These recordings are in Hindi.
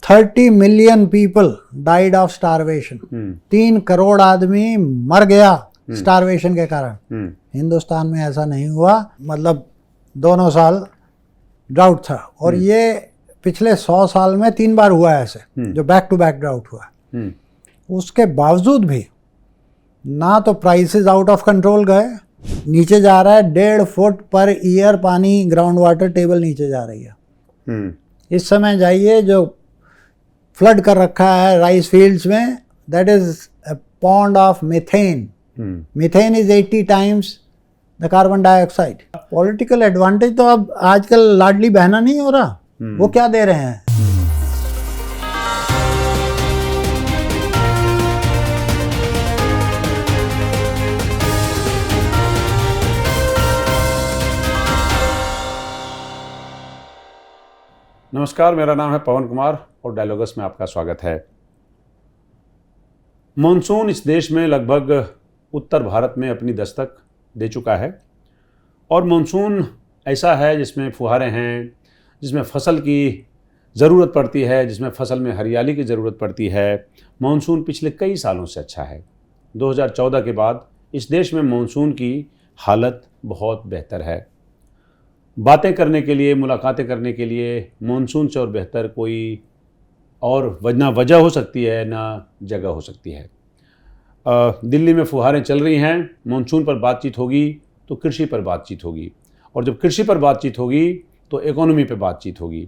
30 million people died of starvation. 3 crore आदमी मर गया स्टारवेशन के कारण। हिंदुस्तान में ऐसा नहीं हुआ, मतलब दोनों साल ड्राउट था, और ये पिछले 100 साल में 3 बार हुआ है ऐसे, जो बैक टू बैक ड्राउट हुआ। उसके बावजूद भी ना तो प्राइसेस आउट ऑफ कंट्रोल गए, नीचे जा रहा है 1.5 फुट पर ईयर पानी, ग्राउंड वाटर टेबल नीचे जा रही है। इस समय जाइए, जो फ्लड कर रखा है राइस फील्ड्स में, that is a pond of methane. Methane is 80 times the carbon dioxide. Political advantage तो अब आजकल लाडली बहना नहीं हो रहा, वो क्या दे रहे हैं। नमस्कार, मेरा नाम है पवन कुमार और डायलॉगस में आपका स्वागत है। मॉनसून इस देश में लगभग उत्तर भारत में अपनी दस्तक दे चुका है, और मॉनसून ऐसा है जिसमें फुहारें हैं, जिसमें फसल की ज़रूरत पड़ती है, जिसमें फसल में हरियाली की ज़रूरत पड़ती है। मॉनसून पिछले कई सालों से अच्छा है। 2014 के बाद इस देश में मॉनसून की हालत बहुत बेहतर है। बातें करने के लिए, मुलाकातें करने के लिए मॉनसून से और बेहतर कोई और ना वजह हो सकती है, ना जगह हो सकती है। दिल्ली में फुहारें चल रही हैं, मॉनसून पर बातचीत होगी तो कृषि पर बातचीत होगी, और जब कृषि पर बातचीत होगी तो इकोनॉमी पर बातचीत होगी।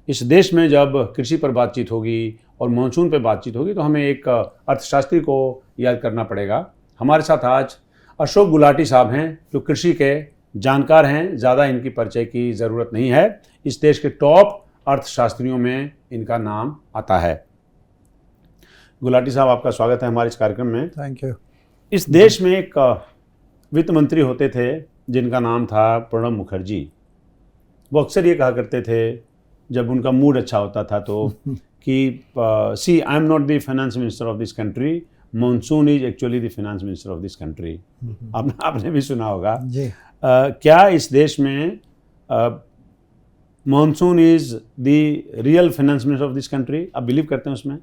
इस देश में जब कृषि पर बातचीत होगी और मॉनसून पर बातचीत होगी तो हमें एक अर्थशास्त्री को याद करना पड़ेगा। हमारे साथ आज अशोक गुलाटी साहब हैं, जो कृषि के जानकार हैं। ज़्यादा इनकी परिचय की ज़रूरत नहीं है, इस देश के टॉप अर्थशास्त्रियों में इनका नाम आता है। गुलाटी साहब, आपका स्वागत है हमारे इस कार्यक्रम में। Thank you. इस देश में एक वित्त मंत्री होते थे जिनका नाम था प्रणब मुखर्जी। वो अक्सर ये कहा करते थे जब उनका मूड अच्छा होता था तो कि see, I am not the finance minister of this country, monsoon is actually the finance minister of this country. आपने भी सुना होगा जी। क्या इस देश में monsoon is the real finance minister of this country? आप बिलीव करते हैं उसमें?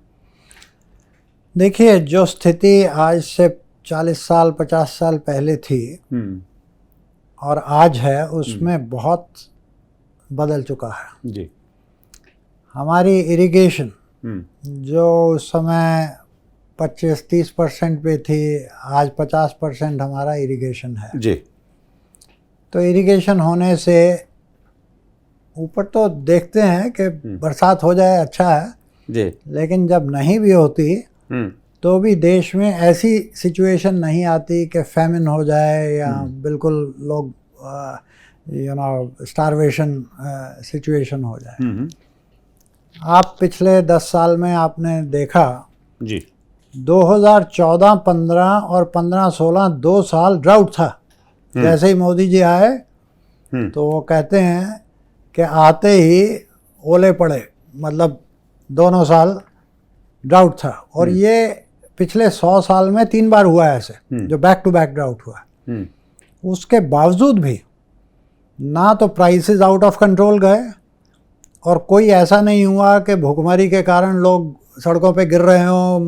देखिए, जो स्थिति आज से 40 साल 50 साल पहले थी और आज है, उसमें बहुत बदल चुका है। जी। हमारी इरिगेशन जो उस समय 25-30% पे थी, आज 50% हमारा इरिगेशन है। जी। तो इरिगेशन होने से ऊपर तो देखते हैं कि बरसात हो जाए अच्छा है जी, लेकिन जब नहीं भी होती तो भी देश में ऐसी सिचुएशन नहीं आती कि फैमिन हो जाए या बिल्कुल लोग स्टारवेशन सिचुएशन हो जाए। आप पिछले 10 साल में आपने देखा जी, 2014, 15 और 15-16 2 साल ड्राउट था। जैसे ही मोदी जी आए तो वो कहते हैं कि आते ही ओले पड़े, मतलब दोनों साल ड्राउट था, और ये पिछले 100 साल में 3 बार हुआ है ऐसे, जो बैक टू बैक ड्राउट हुआ। उसके बावजूद भी ना तो प्राइसेस आउट ऑफ कंट्रोल गए, और कोई ऐसा नहीं हुआ कि भूखमरी के कारण लोग सड़कों पे गिर रहे हों,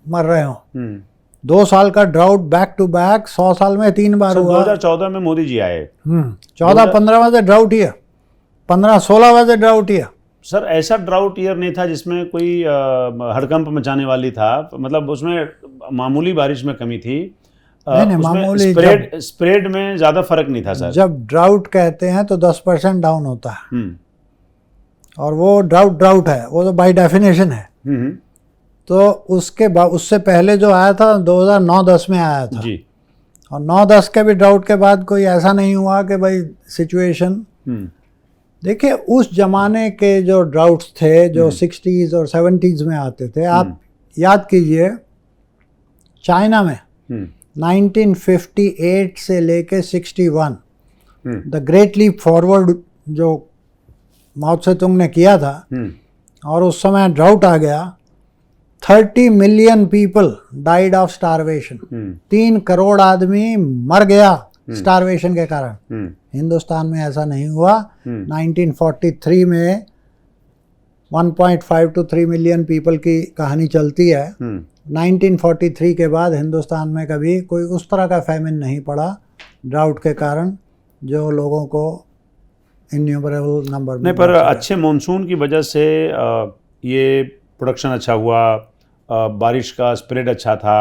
मर रहे हों। 2 साल का ड्राउट बैक टू बैक 100 साल में 3 बार हुआ। 2014 में मोदी जी आए। 14-15 में ड्राउट ईयर, 15-16 में ड्राउट ईयर। सर, ऐसा ड्राउट ईयर नहीं था जिसमें कोई हड़कंप मचाने वाली था, मतलब उसमें मामूली बारिश में कमी थी। नहीं, मामूली स्प्रेड में ज़्यादा फर्क नहीं था सर। जब ड्राउट कहते हैं तो 10% डाउन होता है, और वो ड्राउट है, वो तो बाय डेफिनेशन है। तो उससे पहले जो आया था 2009-10 में आया था जी। और 9-10 के भी ड्राउट के बाद कोई ऐसा नहीं हुआ कि भाई सिचुएशन। देखिए, उस जमाने के जो ड्राउट्स थे जो 60s और 70s में आते थे, आप याद कीजिए चाइना में 1958 से लेके 61 द ग्रेट लीप फॉरवर्ड जो माओ त्से तुंग ने किया था, और उस समय ड्राउट आ गया। 30 million people died of starvation. 3 crore आदमी मर गया स्टारवेशन के कारण। हिंदुस्तान में ऐसा नहीं हुआ। 1943 में 1.5 to 3 मिलियन पीपल की कहानी चलती है। 1943 के बाद हिंदुस्तान में कभी कोई उस तरह का फैमिन नहीं पड़ा ड्राउट के कारण जो लोगों को इन्यूमरेबल नंबर में नहीं, पर अच्छे मानसून की वजह से ये प्रोडक्शन अच्छा हुआ, बारिश का स्प्रेड अच्छा था।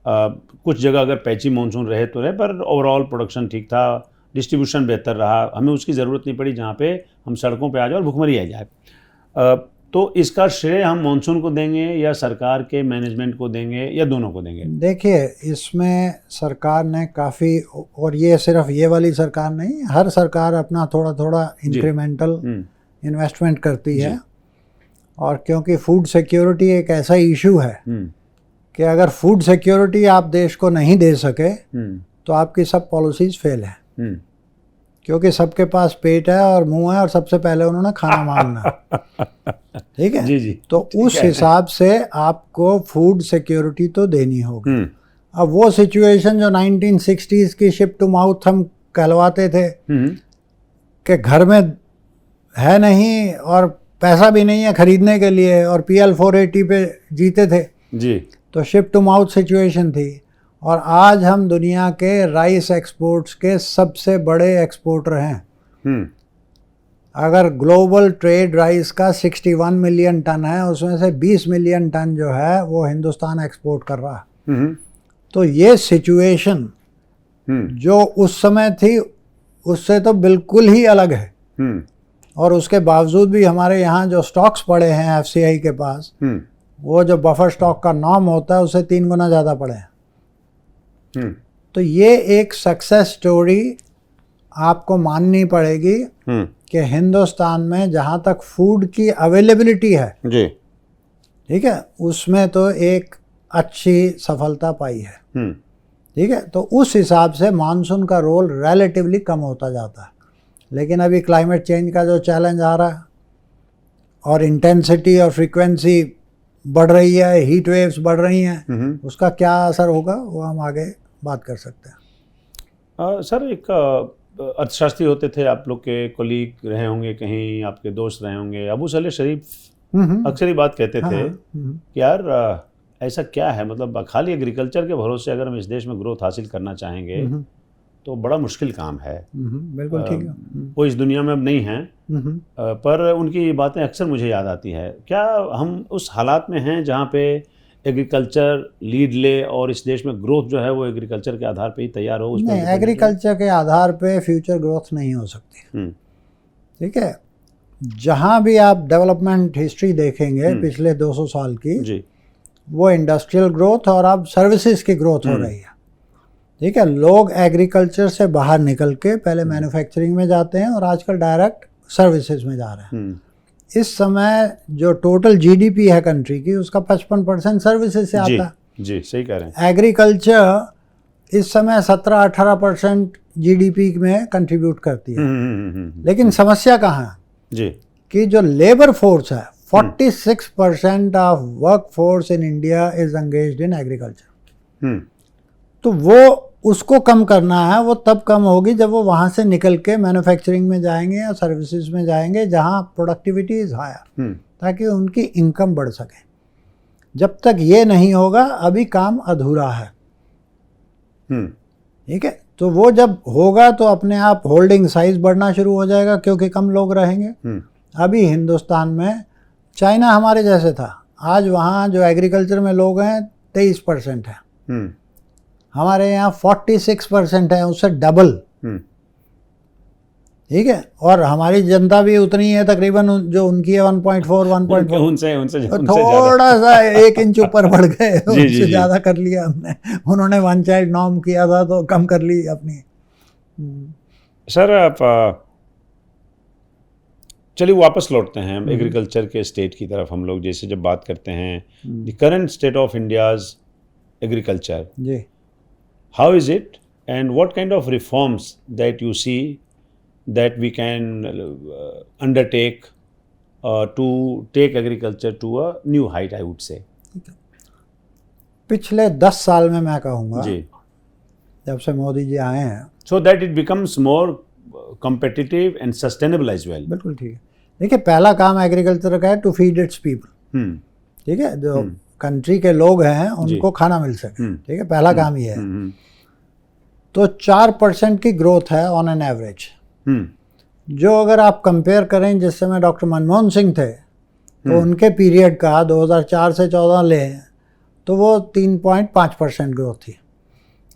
कुछ जगह अगर पैची मानसून रहे तो रहे, पर ओवरऑल प्रोडक्शन ठीक था, डिस्ट्रीब्यूशन बेहतर रहा, हमें उसकी ज़रूरत नहीं पड़ी जहाँ पे हम सड़कों पे आ जाए और भुखमरी आ जाए। तो इसका श्रेय हम मानसून को देंगे या सरकार के मैनेजमेंट को देंगे या दोनों को देंगे? देखिए, इसमें सरकार ने काफ़ी, और ये सिर्फ ये वाली सरकार नहीं, हर सरकार अपना थोड़ा थोड़ा इंक्रीमेंटल इन्वेस्टमेंट करती है। और क्योंकि फूड सिक्योरिटी एक ऐसा इशू है कि अगर फूड सिक्योरिटी आप देश को नहीं दे सके तो आपकी सब पॉलिसीज फेल है, क्योंकि सबके पास पेट है और मुंह है और सबसे पहले उन्होंने खाना मांगना। ठीक है जी जी। तो उस हिसाब से आपको फूड सिक्योरिटी तो देनी होगी। अब वो सिचुएशन जो 1960s की शिप टू माउथ हम कहलवाते थे कि घर में है नहीं और पैसा भी नहीं है खरीदने के लिए और PL 480 पे जीते थे जी, तो शिप टू माउथ सिचुएशन थी। और आज हम दुनिया के राइस एक्सपोर्ट्स के सबसे बड़े एक्सपोर्टर हैं। अगर ग्लोबल ट्रेड राइस का 61 मिलियन टन है, उसमें से 20 मिलियन टन जो है वो हिंदुस्तान एक्सपोर्ट कर रहा है। तो ये सिचुएशन जो उस समय थी उससे तो बिल्कुल ही अलग है। और उसके बावजूद भी हमारे यहाँ जो स्टॉक्स पड़े हैं FCI के पास, वो जो बफर स्टॉक का नॉर्म होता है उससे 3 गुना ज़्यादा पड़े हैं। तो ये एक सक्सेस स्टोरी आपको माननी पड़ेगी कि हिंदुस्तान में जहाँ तक फूड की अवेलेबिलिटी है जी, ठीक है, उसमें तो एक अच्छी सफलता पाई है। ठीक है, तो उस हिसाब से मानसून का रोल रिलेटिवली कम होता जाता है। लेकिन अभी क्लाइमेट चेंज का जो चैलेंज आ रहा है और इंटेंसिटी और फ्रीक्वेंसी बढ़ रही है, हीट वेव्स बढ़ रही हैं, उसका क्या असर होगा वो हम आगे बात कर सकते हैं। सर, एक अर्थशास्त्री होते थे, आप लोग के कोलीग रहे होंगे, कहीं आपके दोस्त रहे होंगे, अबू सलेह शरीफ अक्सर ही बात कहते थे कि यार ऐसा क्या है, मतलब खाली एग्रीकल्चर के भरोसे अगर हम इस देश में ग्रोथ हासिल करना चाहेंगे तो बड़ा मुश्किल काम है। बिल्कुल ठीक है। वो इस दुनिया में अब नहीं है, पर उनकी बातें अक्सर मुझे याद आती है। क्या हम उस हालात में हैं जहाँ पे एग्रीकल्चर लीड ले और इस देश में ग्रोथ जो है वो एग्रीकल्चर के आधार पे ही तैयार हो? नहीं, एग्रीकल्चर के आधार पे फ्यूचर ग्रोथ नहीं हो सकती। ठीक है, जहाँ भी आप डेवलपमेंट हिस्ट्री देखेंगे पिछले 200 साल की जी, वो इंडस्ट्रियल ग्रोथ और अब सर्विसेज की ग्रोथ हो रही है। ठीक है, लोग एग्रीकल्चर से बाहर निकल के पहले मैन्युफैक्चरिंग में जाते हैं और आजकल डायरेक्ट सर्विसेज में जा रहे हैं। इस समय जो टोटल GDP है कंट्री की, उसका 55% सर्विसेज से आता है। जी, सही कह रहे हैं। एग्रीकल्चर इस समय 17-18% GDP में कंट्रीब्यूट करती है। लेकिन समस्या कहाँ है जी, कि जो लेबर फोर्स है, 46% of work force in India is engaged in agriculture. तो वो उसको कम करना है, वो तब कम होगी जब वो वहाँ से निकल के मैन्युफैक्चरिंग में जाएंगे या सर्विसेज में जाएंगे जहाँ प्रोडक्टिविटी इज़ हायर, ताकि उनकी इनकम बढ़ सके। जब तक ये नहीं होगा अभी काम अधूरा है। ठीक है, तो वो जब होगा तो अपने आप होल्डिंग साइज बढ़ना शुरू हो जाएगा क्योंकि कम लोग रहेंगे। अभी हिंदुस्तान में चाइना हमारे जैसे था, आज वहाँ जो एग्रीकल्चर में लोग हैं 23% है, हमारे यहाँ 46% है, उससे डबल। ठीक है, और हमारी जनता भी उतनी है तकरीबन जो उनकी है 1.4 उनसे थोड़ा सा 1 इंच ऊपर बढ़ गए, उससे ज़्यादा कर लिया हमने। उन्होंने 1 चाइल्ड नॉर्म किया था तो कम कर ली अपनी। सर, आप चलिए वापस लौटते हैं एग्रीकल्चर के स्टेट की तरफ। हम लोग जैसे जब बात करते हैं the current state of India's agriculture, जी, how is it and what kind of reforms that you see that we can undertake to take agriculture to a new height, I would say? पिछले 10 साल में मैं कहूँगा जी, जब से मोदी जी आए हैं, so that it becomes more competitive and sustainable as well. बिल्कुल ठीक है। देखिए, पहला काम एग्रीकल्चर का है टू फीड इट्स पीपल, ठीक है, जो कंट्री के लोग हैं उनको खाना मिल सके, ठीक है, पहला काम ये है। तो 4% की ग्रोथ है ऑन एन एवरेज, जो अगर आप कंपेयर करें जिस समय डॉक्टर मनमोहन सिंह थे तो उनके पीरियड का 2004 से 14 लें तो वो 3.5% ग्रोथ थी,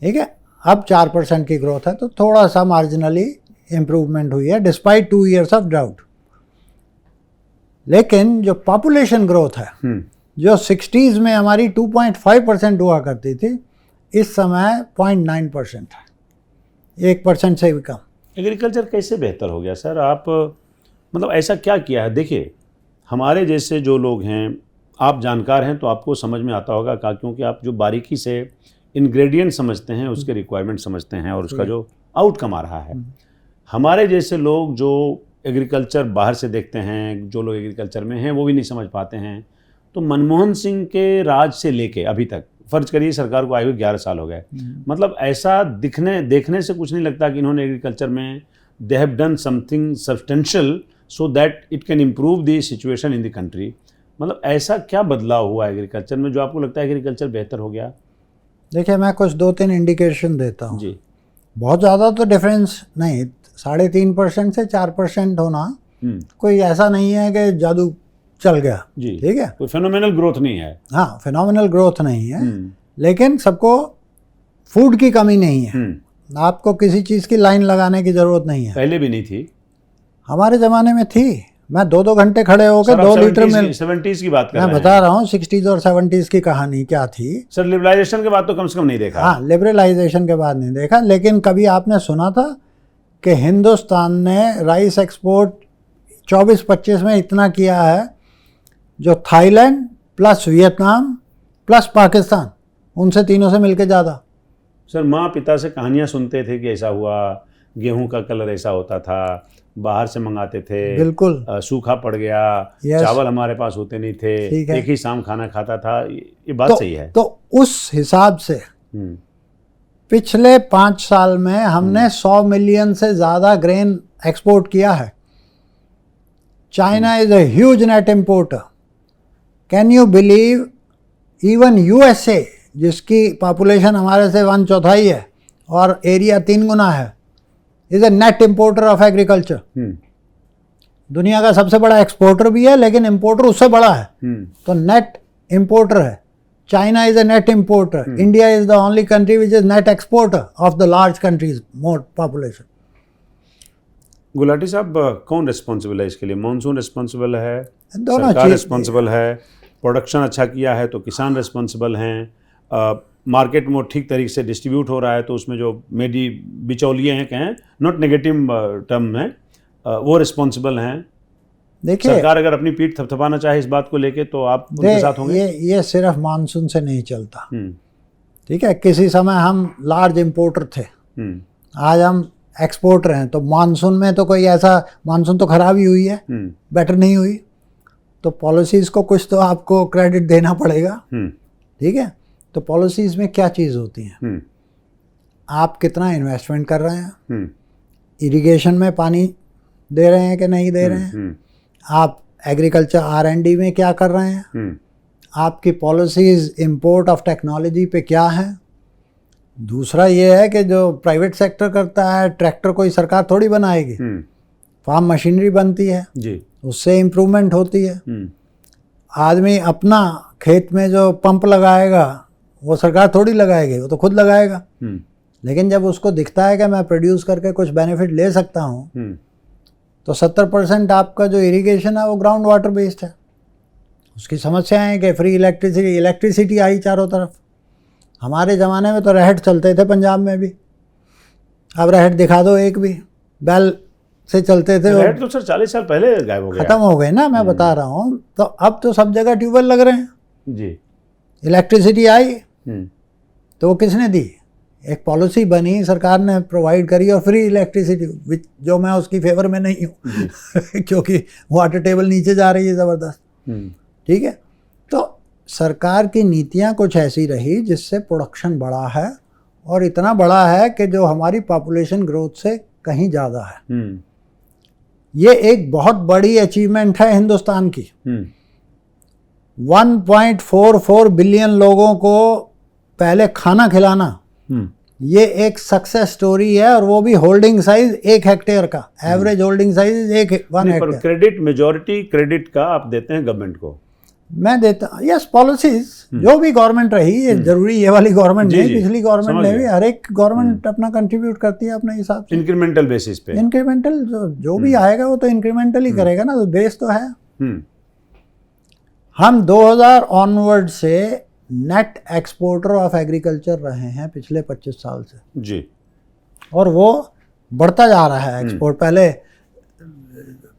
ठीक है। अब 4% की ग्रोथ है, तो थोड़ा सा मार्जिनली इम्प्रूवमेंट हुई है डिस्पाइट 2 years ऑफ ड्राउट। लेकिन जो पॉपुलेशन ग्रोथ है, जो 60s में हमारी 2.5% हुआ करती थी, इस समय 0.9% है, 1% से भी कम। एग्रीकल्चर कैसे बेहतर हो गया सर? आप मतलब ऐसा क्या किया है? देखिए, हमारे जैसे जो लोग हैं, आप जानकार हैं तो आपको समझ में आता होगा क्योंकि आप जो बारीकी से इंग्रेडिएंट समझते हैं, उसके रिक्वायरमेंट समझते हैं और उसका जो आउटकम आ रहा है। हमारे जैसे लोग जो एग्रीकल्चर बाहर से देखते हैं, जो लोग एग्रीकल्चर में हैं, वो भी नहीं समझ पाते हैं। तो मनमोहन सिंह के राज से लेके अभी तक, फर्ज करिए सरकार को आए हुए 11 साल हो गए, मतलब ऐसा देखने से कुछ नहीं लगता कि इन्होंने एग्रीकल्चर में they have done something substantial so that it can improve the situation in the country. मतलब ऐसा क्या बदलाव हुआ एग्रीकल्चर में जो आपको लगता है एग्रीकल्चर बेहतर हो गया? देखिए, मैं कुछ 2-3 इंडिकेशन देता हूँ जी। बहुत ज़्यादा तो डिफरेंस नहीं, 3.5% से 4% होना कोई ऐसा नहीं है कि जादू चल गया जी, ठीक है, कोई फेनोमेनल ग्रोथ नहीं है। हाँ, फिनोमिनल ग्रोथ नहीं है, लेकिन सबको फूड की कमी नहीं है, आपको किसी चीज़ की लाइन लगाने की ज़रूरत नहीं है। पहले भी नहीं थी, हमारे ज़माने में थी। मैं 2-2 घंटे खड़े होकर 2 लीटर में 70s की बात कर रहे मैं हैं। बता रहा हूँ 60s और 70s की कहानी क्या थी। सर, लिबरलाइजेशन के बाद तो कम से कम नहीं देखा। हाँ, लिबरलाइजेशन के बाद नहीं देखा, लेकिन कभी आपने सुना था कि हिंदुस्तान ने राइस एक्सपोर्ट 24-25 में इतना किया है जो Thailand plus Vietnam plus Pakistan, उनसे तीनों से मिलकर ज़्यादा। सर, माँ पिता से कहानियाँ सुनते थे कि ऐसा हुआ, गेहूं का कलर ऐसा होता था, बाहर से मंगाते थे, बिल्कुल सूखा पड़ गया, चावल हमारे पास होते नहीं थे, एक ही शाम खाना खाता था, ये बात सही है। तो उस हिसाब से पिछले 5 साल में हमने 100 मिलियन से ज़्यादा ग्रेन एक्सपोर्ट किया है। China is a huge net importer. Can you believe, even USA जिसकी पॉपुलेशन हमारे से 1/4 है और एरिया 3 गुना है, is a net importer of agriculture. दुनिया का सबसे बड़ा एक्सपोर्टर भी है, लेकिन इम्पोर्टर उससे बड़ा है, तो नेट इम्पोर्टर है। China is a net importer, India is the only country which is net exporter of the large countries more population. Gulati साहब, कौन रिस्पॉन्सिबल है इसके लिए? मानसून रिस्पॉन्सिबल है, दोनों सरकार चीज रिस्पॉन्सिबल है, प्रोडक्शन अच्छा किया है तो किसान रिस्पॉन्सिबल हैं, मार्केट में ठीक तरीके से डिस्ट्रीब्यूट हो रहा है तो उसमें जो मेडी बिचौलिए हैं, कहें नॉट नेगेटिव टर्म में, वो रिस्पॉन्सिबल हैं। देखिए, सरकार अगर अपनी पीठ थपथपाना चाहे इस बात को लेके तो आप उनके साथ होंगे? ये सिर्फ मानसून से नहीं चलता, ठीक है। किसी समय हम लार्ज इम्पोर्टर थे, आज हम एक्सपोर्टर हैं, तो मानसून में तो कोई ऐसा, मानसून तो खराब ही हुई है, बेटर नहीं हुई, तो पॉलिसीज़ को कुछ तो आपको क्रेडिट देना पड़ेगा, ठीक है। तो पॉलिसीज़ में क्या चीज़ होती है, आप कितना इन्वेस्टमेंट कर रहे हैं, इरिगेशन में पानी दे रहे हैं कि नहीं दे रहे हैं, आप एग्रीकल्चर R&D में क्या कर रहे हैं, आपकी पॉलिसीज़ इंपोर्ट ऑफ टेक्नोलॉजी पे क्या है। दूसरा ये है कि जो प्राइवेट सेक्टर करता है, ट्रैक्टर कोई सरकार थोड़ी बनाएगी, फार्म मशीनरी बनती है जी, उससे इम्प्रूवमेंट होती है। आदमी अपना खेत में जो पंप लगाएगा वो सरकार थोड़ी लगाएगी, वो तो खुद लगाएगा। लेकिन जब उसको दिखता है कि मैं प्रोड्यूस करके कुछ बेनिफिट ले सकता हूँ, तो 70% आपका जो इरिगेशन है वो ग्राउंड वाटर बेस्ड है। उसकी समस्या है कि फ्री इलेक्ट्रिसिटी आई चारों तरफ। हमारे ज़माने में तो रहट चलते थे पंजाब में भी, अब रहट दिखा दो एक भी, बैल से चलते थे, रहट तो सर 40 साल पहले गायब हो गया, खत्म हो गए ना, मैं बता रहा हूँ। तो अब तो सब जगह ट्यूबवेल लग रहे हैं जी। इलेक्ट्रिसिटी आई तो वो किसने दी? एक पॉलिसी बनी, सरकार ने प्रोवाइड करी, और फ्री इलेक्ट्रिसिटी, जो मैं उसकी फेवर में नहीं हूँ क्योंकि वाटर टेबल नीचे जा रही है ज़बरदस्त, ठीक है। तो सरकार की नीतियाँ कुछ ऐसी रही जिससे प्रोडक्शन बढ़ा है, और इतना बड़ा है कि जो हमारी पॉपुलेशन ग्रोथ से कहीं ज़्यादा है। ये एक बहुत बड़ी अचीवमेंट है हिंदुस्तान की। 1.44 बिलियन लोगों को पहले खाना खिलाना, ये एक सक्सेस स्टोरी है, और वो भी होल्डिंग साइज 1 हेक्टेयर का, average holding size 1 hectare. Credit, majority credit का आप देते हैं गवर्नमेंट को? मैं देता, यस, पॉलिसीज जो भी गवर्नमेंट रही, ये जरूरी ये वाली गवर्नमेंट नहीं, पिछली गवर्नमेंट ने भी, हर एक गवर्नमेंट अपना कंट्रीब्यूट करती है अपने हिसाब से, इंक्रीमेंटल बेसिस पे। इंक्रीमेंटल जो भी आएगा वो तो इंक्रीमेंटल ही करेगा ना, तो बेस तो है। हम 2000 ऑनवर्ड से नेट एक्सपोर्टर ऑफ एग्रीकल्चर रहे हैं पिछले 25 साल से जी, और वो बढ़ता जा रहा है एक्सपोर्ट। पहले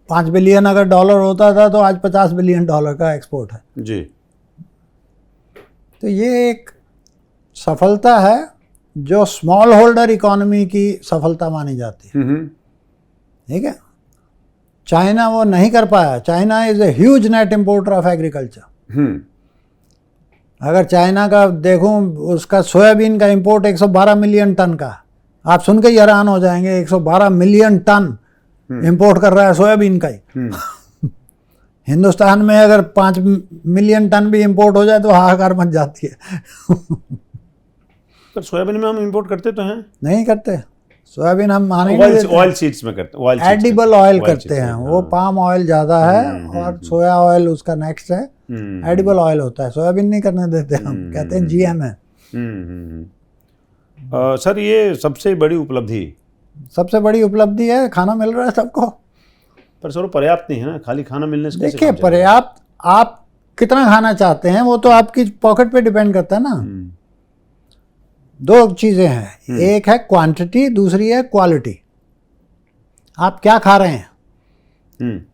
5 बिलियन अगर डॉलर होता था तो आज 50 बिलियन डॉलर का एक्सपोर्ट है जी। तो ये एक सफलता है जो स्मॉल होल्डर इकोनॉमी की सफलता मानी जाती है। ठीक है, चाइना वो नहीं कर पाया। China is a huge net importer of agriculture. अगर चाइना का देखूं, उसका सोयाबीन का इंपोर्ट 112 मिलियन टन का, आप सुन के ही हैरान हो जाएंगे, 112 मिलियन टन इंपोर्ट कर रहा है सोयाबीन का ही। हिंदुस्तान में अगर 5 मिलियन टन भी इंपोर्ट हो जाए तो हाहाकार मच जाती है। पर सोयाबीन में हम इंपोर्ट करते तो हैं? नहीं करते, सोयाबीन हम मानेंगे ऑयल सीड्स में करते हैं, एडिबल ऑयल करते हैं, वो पाम ऑयल ज़्यादा है और सोया ऑयल उसका नेक्स्ट है, एडिबल ऑयल होता है, सोयाबीन नहीं करने देते हम, कहते हैं जीएम है। सर ये सबसे बड़ी उपलब्धि है, खाना मिल रहा है सबको। पर सर पर्याप्त नहीं है ना, खाली खाना मिलने से देखिए पर्याप्त आप कितना खाना चाहते हैं वो तो आपकी पॉकेट पे डिपेंड करता है ना। 2 चीज़ें हैं, एक है क्वांटिटी, दूसरी है क्वालिटी। आप क्या खा रहे हैं?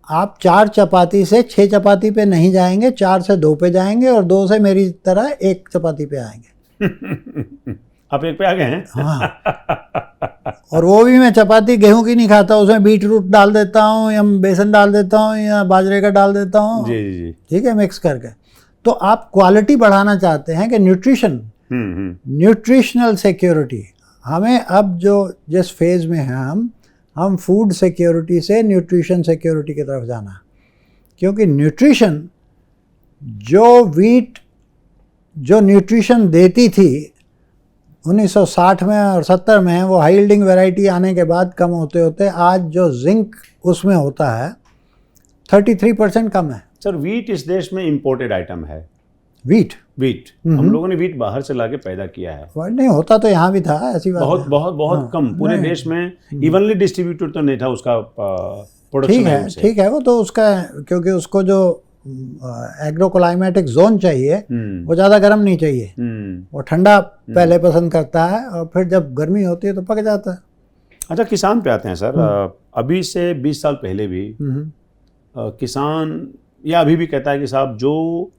आप 4 चपाती से 6 चपाती पे नहीं जाएंगे, 4 से 2 पे जाएंगे, और 2 से मेरी तरह 1 चपाती पे आएंगे। आप 1 पे आ गए हैं? हाँ, और वो भी मैं चपाती गेहूं की नहीं खाता, उसमें बीट रूट डाल देता हूँ, या बेसन डाल देता हूँ, या बाजरे का डाल देता हूँ। जी। ठीक है, मिक्स करके। तो आप क्वालिटी बढ़ाना चाहते हैं कि न्यूट्रिशन, न्यूट्रिशनल सिक्योरिटी। हमें अब जो जिस फेज में हैं हम फूड सिक्योरिटी से न्यूट्रिशन सिक्योरिटी की तरफ जाना है, क्योंकि न्यूट्रिशन जो वीट जो न्यूट्रिशन देती थी 1960 में और 70 में, वो हाई यील्डिंग वैरायटी आने के बाद कम होते होते आज जो जिंक उसमें होता है 33% कम है। सर वीट इस देश में इंपोर्टेड आइटम है। वीट हम लोगों ने वीट बाहर से लाके पैदा किया है। नहीं होता तो यहाँ भी था, ऐसी बात बहुत कम, पूरे देश में इवनली डिस्ट्रीब्यूटेड तो नहीं था उसका प्रोडक्शन। ठीक है, वो तो उसका, क्योंकि उसको जो एग्रो क्लाइमेटिक जोन चाहिए वो ज़्यादा गर्म नहीं चाहिए, वो ठंडा पहले पसंद करता है, और फिर जब गर्मी होती है तो पक जाता है। अच्छा, किसान पे आते हैं सर। अभी से 20 साल पहले भी किसान या अभी भी कहता है कि साहब जो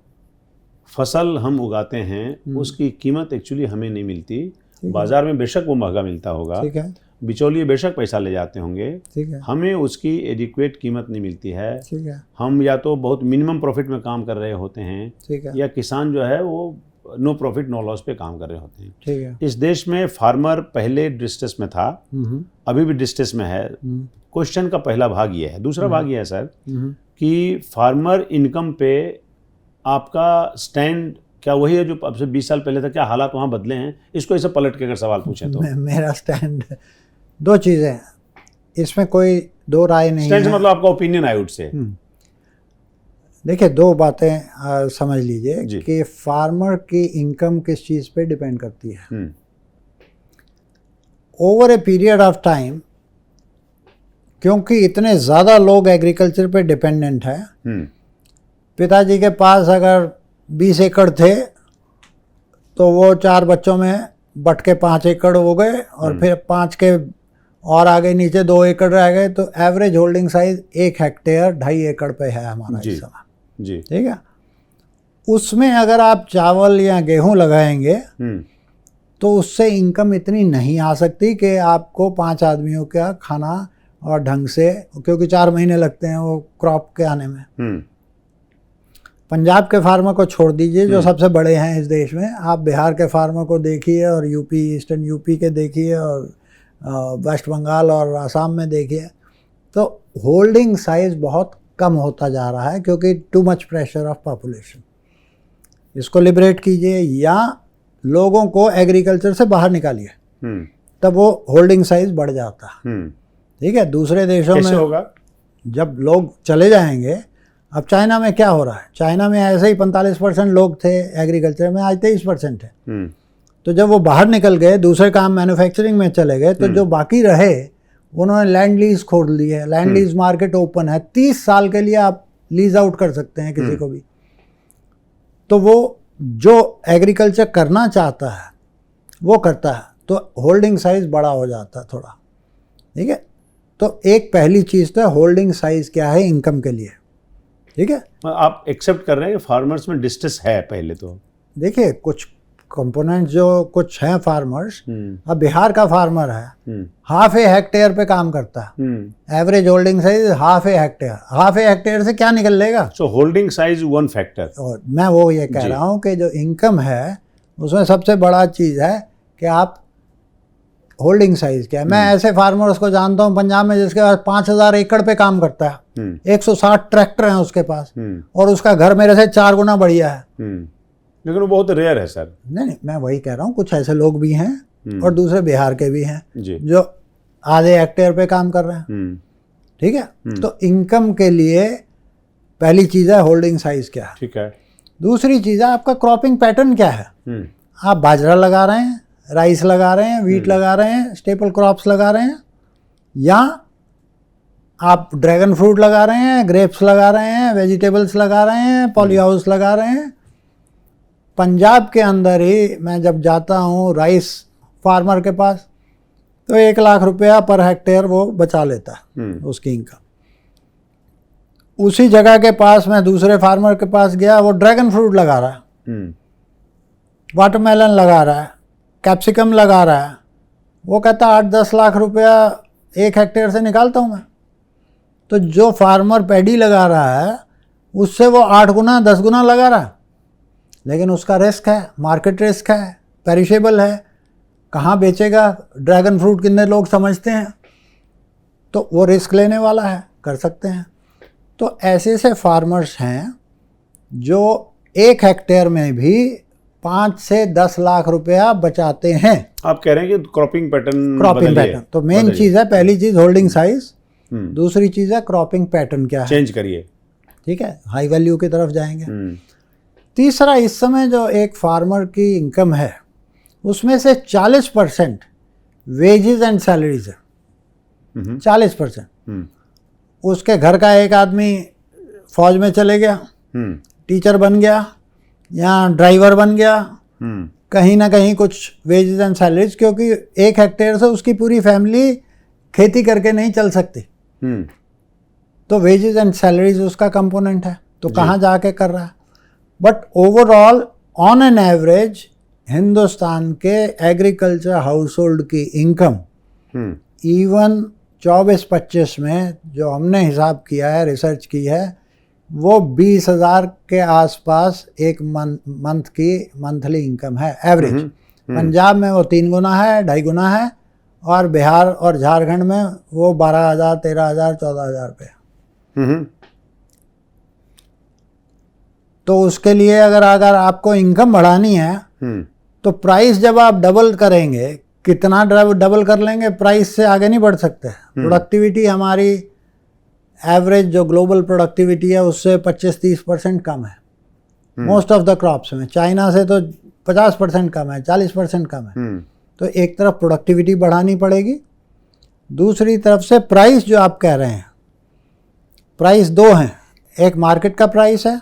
फसल हम उगाते हैं उसकी कीमत एक्चुअली हमें नहीं मिलती, बाजार में बेशक वो महंगा मिलता होगा, ठीक है, बिचौलिए बेशक पैसा ले जाते होंगे, ठीक है, हमें उसकी एडिक्वेट कीमत नहीं मिलती है, ठीक है, हम या तो बहुत मिनिमम प्रॉफिट में काम कर रहे होते हैं, ठीक है, या किसान जो है वो नो प्रॉफिट नो लॉस पे काम कर रहे होते हैं। ठीक है। इस देश में फार्मर पहले डिस्ट्रेस में था, अभी भी डिस्ट्रेस में है। क्वेश्चन का पहला भाग ये है। दूसरा भाग ये है सर कि फार्मर इनकम पे आपका स्टैंड क्या वही है जो अब से 20 साल पहले था? क्या हालात वहाँ बदले हैं? इसको ऐसे पलट के अगर सवाल पूछें तो मेरा स्टैंड 2 चीज़ें, इसमें कोई 2 राय नहीं स्टैंड है। मतलब आपका ओपिनियन आई वुड से। देखिए 2 बातें समझ लीजिए कि फार्मर की इनकम किस चीज़ पे डिपेंड करती है। Over a period of time, क्योंकि इतने ज़्यादा लोग एग्रीकल्चर पे डिपेंडेंट है, पिताजी के पास अगर 20 एकड़ थे तो वो 4 बच्चों में बट के 5 एकड़ हो गए, और फिर 5 के और आगे नीचे 2 एकड़ रह गए, तो एवरेज होल्डिंग साइज 1 हेक्टेयर 2.5 एकड़ पे है हमारा इस समय। जी, ठीक है। उसमें अगर आप चावल या गेहूं लगाएंगे तो उससे इनकम इतनी नहीं आ सकती कि आपको 5 आदमियों का खाना और ढंग से, क्योंकि 4 महीने लगते हैं वो क्रॉप के आने में। पंजाब के फार्मर को छोड़ दीजिए जो सबसे बड़े हैं इस देश में, आप बिहार के फार्मर को देखिए, और यूपी, ईस्टर्न यूपी के देखिए, और वेस्ट बंगाल और आसाम में देखिए, तो होल्डिंग साइज बहुत कम होता जा रहा है क्योंकि too much pressure of population. इसको लिबरेट कीजिए या लोगों को एग्रीकल्चर से बाहर निकालिए, तब वो होल्डिंग साइज बढ़ जाता है। ठीक है, दूसरे देशों में होगा जब लोग चले जाएंगे। अब चाइना में क्या हो रहा है, चाइना में ऐसे ही 45% लोग थे एग्रीकल्चर में, आज 23% है। तो जब वो बाहर निकल गए, दूसरे काम मैन्युफैक्चरिंग में चले गए, तो जो बाकी रहे उन्होंने लैंड लीज खोल ली है। लैंड लीज मार्केट ओपन है, 30 साल के लिए आप लीज आउट कर सकते हैं किसी को भी। तो वो जो एग्रीकल्चर करना चाहता है वो करता है, तो होल्डिंग साइज बड़ा हो जाता है थोड़ा। ठीक है, तो एक पहली चीज़ तो होल्डिंग साइज क्या है इनकम के लिए। ठीक है, आप एक्सेप्ट कर रहे हैं कि फार्मर्स में डिस्ट्रेस है पहले तो? देखिए, कुछ कंपोनेंट जो कुछ हैं फार्मर्स, अब बिहार का फार्मर है, हाफ ए हेक्टेयर पे काम करता है, एवरेज होल्डिंग साइज हाफ ए हेक्टेयर। हाफ ए हेक्टेयर से क्या निकल लेगा? सो होल्डिंग साइज वन फैक्टर। और मैं वो ये कह रहा हूँ कि जो इनकम है उसमें सबसे बड़ा चीज़ है कि आप होल्डिंग साइज क्या है। मैं ऐसे फार्मर्स को जानता हूँ पंजाब में जिसके पास 5000 एकड़ पे काम करता है, 160 ट्रैक्टर हैं उसके पास, और उसका घर मेरे से 4 गुना बढ़िया है। लेकिन वो बहुत रेयर है सर। नहीं, मैं वही कह रहा हूँ, कुछ ऐसे लोग भी हैं और दूसरे बिहार के भी हैं जी, जो आधे हेक्टेयर पे काम कर रहे हैं। ठीक है, तो इनकम के लिए पहली चीज़ है होल्डिंग साइज क्या है। ठीक है। दूसरी चीज़ है आपका क्रॉपिंग पैटर्न क्या है। आप बाजरा लगा रहे हैं, राइस लगा रहे हैं, वीट लगा रहे हैं, स्टेपल क्रॉप्स लगा रहे हैं, या आप ड्रैगन फ्रूट लगा रहे हैं, ग्रेप्स लगा रहे हैं, वेजिटेबल्स लगा रहे हैं, पॉली हाउस लगा रहे हैं। पंजाब के अंदर ही मैं जब जाता हूँ राइस फार्मर के पास, तो 1 लाख रुपया पर हेक्टेयर वो बचा लेता है उसकी इनकम। उसी जगह के पास मैं दूसरे फार्मर के पास गया, वो ड्रैगन फ्रूट लगा रहा है, वाटरमेलन लगा रहा है, कैप्सिकम लगा रहा है। वो कहता 8-10 लाख रुपया 1 हेक्टेयर से निकालता हूँ मैं। तो जो फार्मर पैडी लगा रहा है उससे वो 8 गुना 10 गुना लगा रहा है, लेकिन उसका रिस्क है, मार्केट रिस्क है, पेरिशेबल है, कहाँ बेचेगा, ड्रैगन फ्रूट कितने लोग समझते हैं, तो वो रिस्क लेने वाला है, कर सकते हैं। तो ऐसे से फार्मर्स हैं जो 1 हेक्टेयर में भी 5 से 10 लाख रुपया बचाते हैं। आप कह रहे हैं कि क्रॉपिंग पैटर्न तो मेन चीज़ है, पहली चीज़ होल्डिंग साइज, दूसरी चीज़ है क्रॉपिंग पैटर्न क्या है, चेंज करिए। ठीक है, हाई वैल्यू की तरफ जाएंगे। तीसरा, इस समय जो एक फार्मर की इनकम है उसमें से 40% वेजेस एंड सैलरीज है। 40%। उसके घर का एक आदमी फौज में चले गया, टीचर बन गया या ड्राइवर बन गया, कहीं ना कहीं कुछ वेजेस एंड सैलरीज, क्योंकि 1 हेक्टेयर से उसकी पूरी फैमिली खेती करके नहीं चल सकती। तो वेजेस एंड सैलरीज उसका कंपोनेंट है, तो कहाँ जाके कर रहा है। But overall on an average Hindustan के एग्रीकल्चर हाउस होल्ड की इनकम इवन 24-25 में जो हमने हिसाब किया है, रिसर्च की है, वो 20,000 के आसपास एक मंथ की मंथली इनकम है एवरेज। पंजाब में वो 3 गुना है, 2.5 गुना है, और बिहार और झारखंड में वो 12,000, 13,000, 14,000 रुपये। तो उसके लिए अगर आपको इनकम बढ़ानी है तो प्राइस जब आप डबल करेंगे, कितना डबल कर लेंगे, प्राइस से आगे नहीं बढ़ सकते। प्रोडक्टिविटी हमारी एवरेज जो ग्लोबल प्रोडक्टिविटी है उससे 25-30% कम है मोस्ट ऑफ द क्रॉप्स में। चाइना से तो 50% कम है, 40% कम है। तो एक तरफ प्रोडक्टिविटी बढ़ानी पड़ेगी, दूसरी तरफ से प्राइस जो आप कह रहे हैं, प्राइस 2 हैं, एक मार्केट का प्राइस है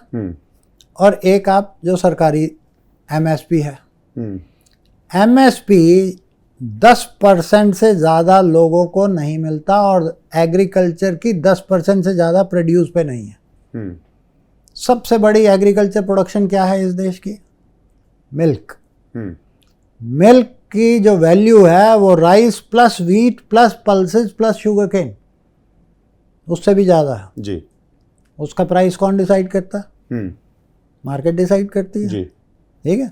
और एक आप जो सरकारी एमएसपी है। एमएसपी 10% से ज़्यादा लोगों को नहीं मिलता और एग्रीकल्चर की 10% से ज़्यादा प्रोड्यूस पे नहीं है। सबसे बड़ी एग्रीकल्चर प्रोडक्शन क्या है इस देश की? मिल्क। मिल्क की जो वैल्यू है वो rice plus wheat plus pulses plus sugar cane, उससे भी ज़्यादा है जी। उसका प्राइस कौन डिसाइड करता है? मार्केट डिसाइड करती है जी। ठीक है।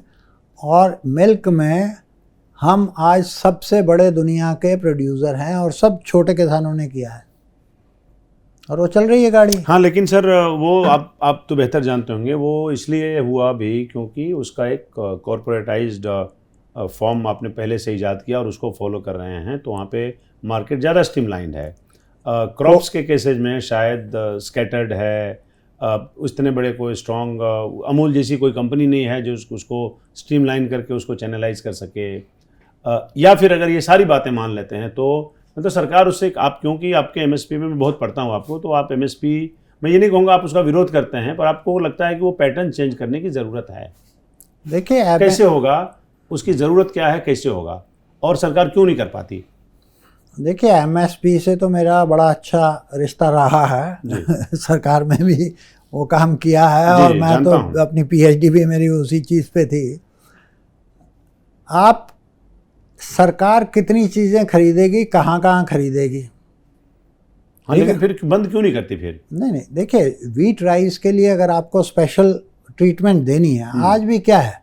और मिल्क में हम आज सबसे बड़े दुनिया के प्रोड्यूसर हैं और सब छोटे किसानों ने किया है। और वो चल रही है गाड़ी। हाँ, लेकिन सर वो आप तो बेहतर जानते होंगे, वो इसलिए हुआ भी क्योंकि उसका एक कॉरपोरेटाइज्ड फॉर्म आपने पहले से ईजाद किया और उसको फॉलो कर रहे हैं, तो वहाँ पे मार्केट ज़्यादा स्ट्रीमलाइंड है। क्रॉप्स के केसेज में शायद स्कैटर्ड है, इतने बड़े कोई स्ट्रॉन्ग अमूल जैसी कोई कंपनी नहीं है जो उसको स्ट्रीमलाइन करके उसको चैनलाइज कर सके। या फिर अगर ये सारी बातें मान लेते हैं तो मतलब सरकार उससे आप, क्योंकि आपके एमएसपी में मैं बहुत पढ़ता हूँ आपको, तो आप एमएसपी, मैं ये नहीं कहूँगा आप उसका विरोध करते हैं, पर आपको लगता है कि वो पैटर्न चेंज करने की ज़रूरत है। देखिए कैसे होगा, उसकी ज़रूरत क्या है, कैसे होगा, और सरकार क्यों नहीं कर पाती? देखिए एमएसपी से तो मेरा बड़ा अच्छा रिश्ता रहा है सरकार में भी वो काम किया है और मैं तो अपनी पीएचडी भी मेरी उसी चीज़ पे थी। आप सरकार कितनी चीज़ें खरीदेगी, कहाँ कहाँ खरीदेगी? हाँ, लेकिन फिर बंद क्यों नहीं करती फिर? नहीं, देखिए वीट राइस के लिए अगर आपको स्पेशल ट्रीटमेंट देनी है, आज भी क्या है,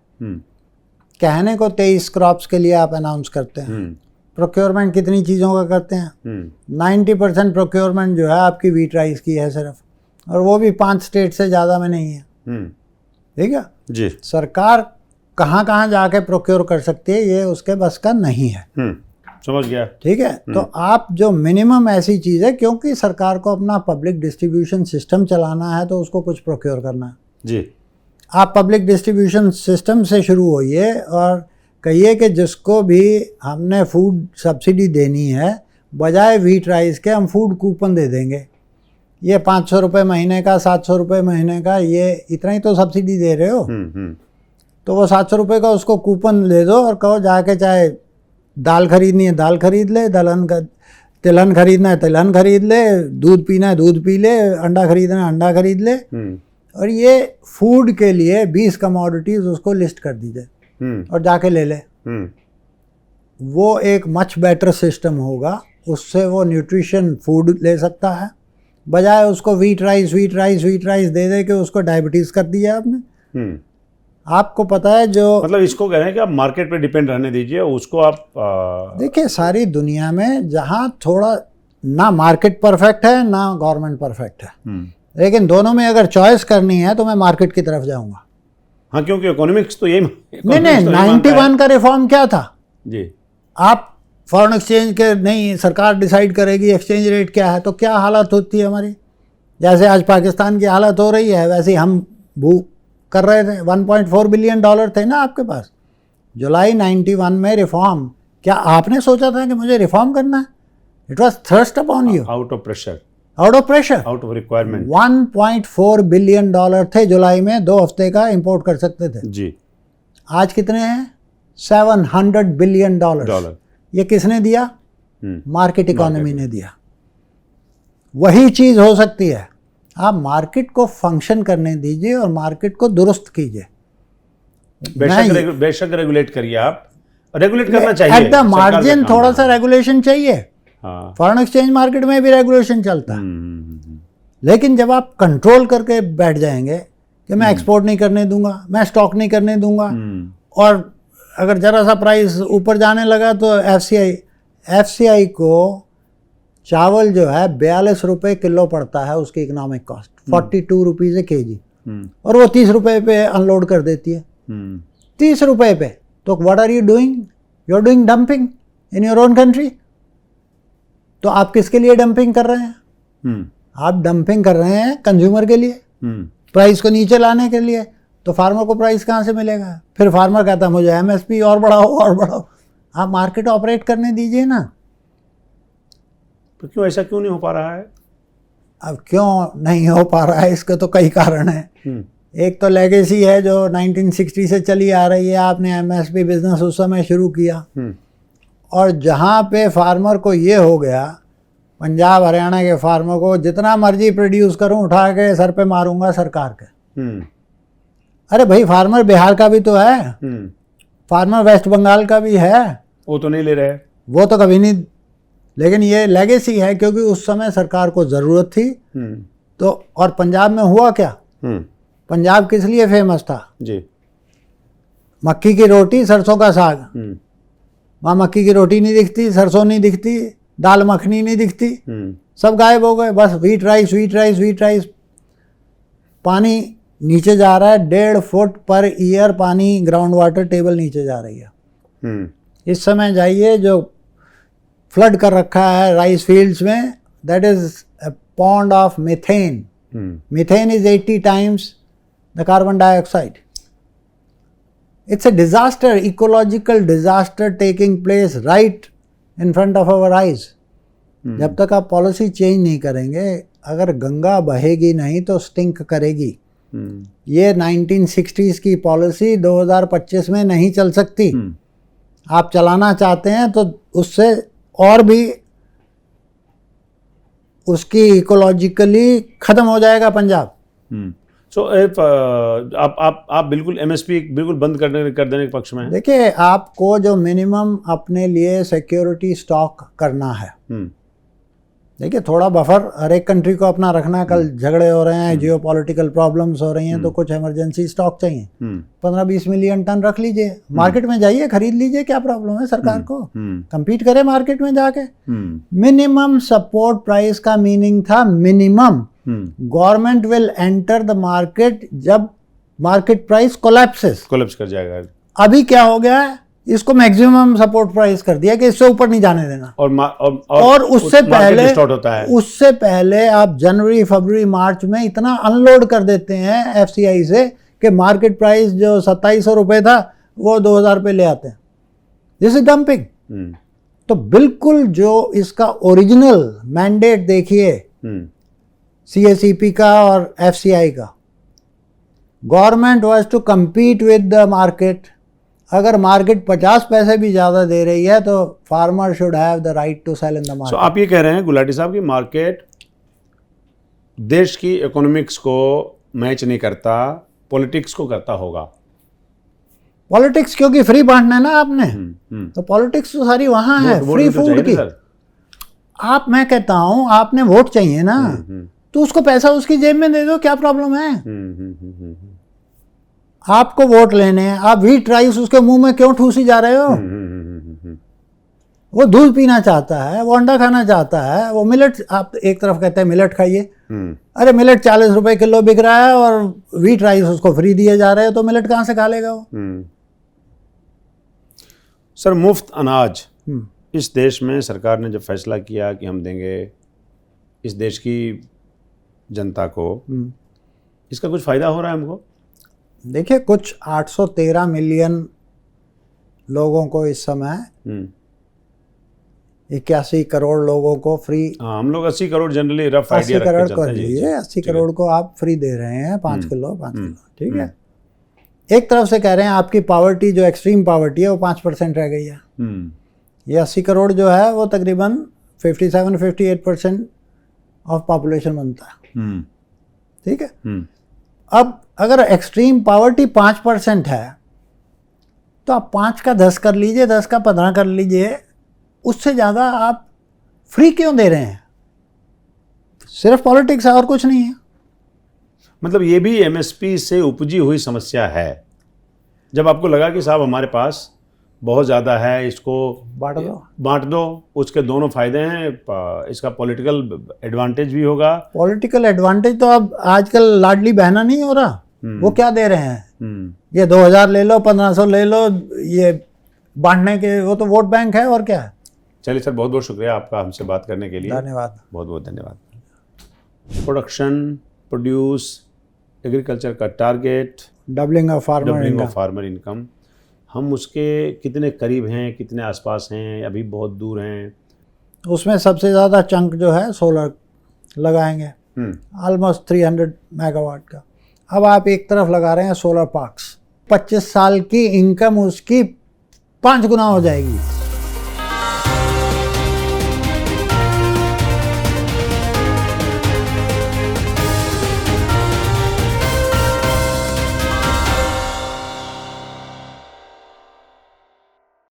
कहने को 23 क्रॉप्स के लिए आप अनाउंस करते हैं, प्रोक्योरमेंट कितनी चीज़ों का करते हैं? 90% प्रोक्योरमेंट जो है आपकी वीट राइस की है सिर्फ, और वो भी 5 स्टेट से ज़्यादा में नहीं है। ठीक है जी। सरकार कहाँ कहाँ जाके प्रोक्योर कर सकती है ये उसके बस का नहीं है। समझ गया। ठीक है, तो आप जो मिनिमम ऐसी चीज़ है, क्योंकि सरकार को अपना पब्लिक डिस्ट्रीब्यूशन सिस्टम चलाना है तो उसको कुछ प्रोक्योर करना है जी। आप पब्लिक डिस्ट्रीब्यूशन सिस्टम से शुरू होइए और कहिए कि जिसको भी हमने फूड सब्सिडी देनी है, बजाय वीट राइस के हम फूड कूपन दे देंगे। ये 500 रुपये महीने का, 700 रुपये महीने का, ये इतना ही तो सब्सिडी दे रहे हो। तो वो 700 रुपये का उसको कूपन ले दो और कहो जाके चाहे दाल खरीदनी है दाल खरीद ले, तिलहन खरीदना है तिलहन खरीद ले, दूध पीना है दूध पी ले, अंडा खरीदना है अंडा खरीद ले। और ये फूड के लिए 20 कमोडिटीज़ उसको लिस्ट कर दीजिए और जाके ले ले। वो एक मच बेटर सिस्टम होगा, उससे वो न्यूट्रिशन फूड ले सकता है, बजाय उसको वीट राइस दे दे के उसको डायबिटीज़ कर दिया आपने। आपको पता है जो मतलब इसको कह रहे हैं कि आप मार्केट पे डिपेंड रहने दीजिए उसको। आप देखिए सारी दुनिया में जहाँ थोड़ा ना मार्केट परफेक्ट है ना गवर्नमेंट परफेक्ट है, लेकिन दोनों में अगर चॉइस करनी है तो मैं मार्केट की तरफ जाऊंगा। हाँ, क्योंकि इकोनॉमिक्स तो यही नहीं 91 का रिफॉर्म क्या था जी? आप फॉरेन एक्सचेंज के नहीं, सरकार डिसाइड करेगी एक्सचेंज रेट क्या है, तो क्या हालत होती है हमारी। जैसे आज पाकिस्तान की हालत हो रही है वैसे हम कर रहे थे। $1.4 बिलियन थे ना आपके पास। जुलाई 91 में रिफॉर्म, क्या आपने सोचा था कि मुझे रिफॉर्म करना है? It was thrust upon you, out of pressure, out of requirement. $1.4 billion थे जुलाई में, 2 हफ्ते का इंपोर्ट कर सकते थे जी। आज कितने हैं? $700 बिलियन। ये किसने दिया? मार्केट इकोनॉमी ने दिया। वही चीज़ हो सकती है, आप मार्केट को फंक्शन करने दीजिए और मार्केट को दुरुस्त कीजिए। बेशक रेगुलेट करिए, आप रेगुलेट करना चाहिए। एट द मार्जिन थोड़ा सा रेगुलेशन चाहिए। हाँ। फॉरेन एक्सचेंज मार्केट में भी रेगुलेशन चलता है, लेकिन जब आप कंट्रोल करके बैठ जाएंगे कि मैं एक्सपोर्ट नहीं करने दूंगा, मैं स्टॉक नहीं करने दूंगा, और अगर ज़रा सा प्राइस ऊपर जाने लगा तो एफसीआई को चावल जो है 42 रुपये किलो पड़ता है, उसकी इकोनॉमिक कॉस्ट 42 रुपीज़ केजी, और वो 30 रुपये पे अनलोड कर देती है। 30 रुपये पे। तो what are you doing? You are doing dumping in your own country. तो आप किसके लिए डंपिंग कर रहे हैं? आप डंपिंग कर रहे हैं कंज्यूमर के लिए, प्राइस को नीचे लाने के लिए। तो फार्मर को प्राइस कहाँ से मिलेगा? फिर फार्मर कहता है मुझे एमएसपी और बढ़ाओ और बढ़ाओ। आप मार्केट ऑपरेट करने दीजिए ना। तो क्यों ऐसा क्यों नहीं हो पा रहा है? अब क्यों नहीं हो पा रहा है, इसके तो कई कारण हैं। एक तो लेगेसी है जो 1960 से चली आ रही है। आपने एमएसपी बिजनेस उस समय शुरू किया, और जहाँ पे फार्मर को ये हो गया, पंजाब हरियाणा के फार्मर को जितना मर्जी प्रोड्यूस करूं उठा के सर पे मारूंगा सरकार के। अरे भाई फार्मर बिहार का भी तो है, फार्मर वेस्ट बंगाल का भी है, वो तो नहीं ले रहे, वो तो कभी नहीं। लेकिन ये लेगेसी है क्योंकि उस समय सरकार को ज़रूरत थी। तो और पंजाब में हुआ क्या? पंजाब किस लिए फेमस था जी? मक्की की रोटी, सरसों का साग। वहाँ मक्की की रोटी नहीं दिखती, सरसों नहीं दिखती, दाल मखनी नहीं दिखती, सब गायब हो गए, बस wheat rice wheat rice wheat rice. पानी नीचे जा रहा है, 1.5 फुट पर ईयर पानी ग्राउंड वाटर टेबल नीचे जा रही है। इस समय जाइए जो फ्लड कर रखा है राइस फील्ड्स में, that is a pond of methane. Methane is 80 times the carbon dioxide. It's a disaster, ecological disaster taking place right in front of our eyes. जब तक आप पॉलिसी चेंज नहीं करेंगे, अगर गंगा बहेगी नहीं तो स्टिंक करेगी। ये 1960s की पॉलिसी 2025 में नहीं चल सकती। आप चलाना चाहते हैं तो उससे और भी उसकी इकोलॉजिकली खत्म हो जाएगा पंजाब। सो आप बिल्कुल एमएसपी बिल्कुल बंद कर देने के पक्ष में हैं? देखिए, आपको जो मिनिमम अपने लिए सिक्योरिटी स्टॉक करना है, देखिए थोड़ा बफर हर एक कंट्री को अपना रखना है। कल झगड़े हो रहे हैं, जियो पॉलिटिकल प्रॉब्लम्स हो रही हैं, तो कुछ इमरजेंसी स्टॉक चाहिए। 15-20 मिलियन टन रख लीजिए, मार्केट में जाइए खरीद लीजिए, क्या प्रॉब्लम है सरकार को? compete करें मार्केट में जाके। मिनिमम सपोर्ट प्राइस का मीनिंग था minimum. Government will enter the market जब मार्केट प्राइस कोलैप्स कर जाएगा। अभी क्या हो गया है, इसको मैक्सिमम सपोर्ट प्राइस कर दिया कि इससे ऊपर नहीं जाने देना। और उससे पहले आप जनवरी फरवरी मार्च में इतना अनलोड कर देते हैं एफसीआई से कि मार्केट प्राइस जो 2700 रुपये था वो 2000 पे ले आते हैं। This is dumping. तो बिल्कुल जो इसका ओरिजिनल मैंडेट देखिए सीएसईपी का और एफसीआई का, government was to compete with the market. अगर मार्केट 50 पैसे भी ज़्यादा दे रही है तो farmer should have the right to sell in the market. आप ये कह रहे हैं गुलाटी साहब कि मार्केट देश की इकोनॉमिक्स को मैच नहीं करता, पॉलिटिक्स को करता होगा। पॉलिटिक्स क्योंकि फ्री बांटना है ना आपने, तो पॉलिटिक्स तो सारी वहाँ है, फ्री फूड की। आप, मैं कहता हूँ आपने वोट चाहिए ना, तो उसको पैसा उसकी जेब में दे दो, क्या प्रॉब्लम है? आपको वोट लेने हैं, आप व्हीट राइस उसके मुंह में क्यों ठूसी जा रहे हो? वो दूध पीना चाहता है, वो अंडा खाना चाहता है, वो मिलेट, आप एक तरफ कहते हैं मिलेट खाइए, अरे मिलेट 40 रुपए किलो बिक रहा है और व्हीट राइस उसको फ्री दिए जा रहे हैं, तो मिलेट कहाँ से खा लेगा वो? सर, मुफ्त अनाज इस देश में सरकार ने जब फैसला किया कि हम देंगे इस देश की जनता को, इसका कुछ फायदा हो रहा है हमको? देखिए, कुछ 813 मिलियन लोगों को इस समय 81 करोड़ लोगों को फ्री। हम लोग 80 crore generally rough idea 80 crore कर लीजिए, 80 करोड़ को आप फ्री दे रहे हैं 5 किलो 5 किलो, ठीक है। एक तरफ से कह रहे हैं आपकी पावर्टी, जो एक्सट्रीम पावर्टी है वो 5% रह गई है। ये 80 करोड़ जो है वो तकरीबन 57-58% ऑफ पॉपुलेशन बनता है, ठीक है। अब अगर एक्सट्रीम पावर्टी 5% है तो आप 5 का 10 कर लीजिए, 10 का 15 कर लीजिए, उससे ज़्यादा आप फ्री क्यों दे रहे हैं? सिर्फ पॉलिटिक्स है और कुछ नहीं है। मतलब ये भी एमएसपी से उपजी हुई समस्या है। जब आपको लगा कि साहब हमारे पास बहुत ज़्यादा है, इसको बांट दो, उसके दोनों फायदे हैं, इसका पॉलिटिकल एडवांटेज भी होगा। पॉलिटिकल एडवांटेज तो अब आजकल लाडली बहना नहीं हो रहा, वो क्या दे रहे हैं, ये 2000 ले लो, 1500 ले लो, ये बांटने के, वो तो वोट बैंक है और क्या है। चलिए सर, बहुत बहुत शुक्रिया आपका हमसे बात करने के लिए। धन्यवाद, बहुत बहुत धन्यवाद। प्रोडक्शन, प्रोड्यूस, एग्रीकल्चर का target, doubling of farmer income, हम उसके कितने करीब हैं, कितने आसपास हैं, अभी बहुत दूर हैं? उसमें सबसे ज़्यादा चंक जो है सोलर लगाएंगे, ऑलमोस्ट 300 मेगावाट का। अब आप एक तरफ लगा रहे हैं सोलर पार्क्स, 25 साल की इनकम उसकी 5 गुना हो जाएगी।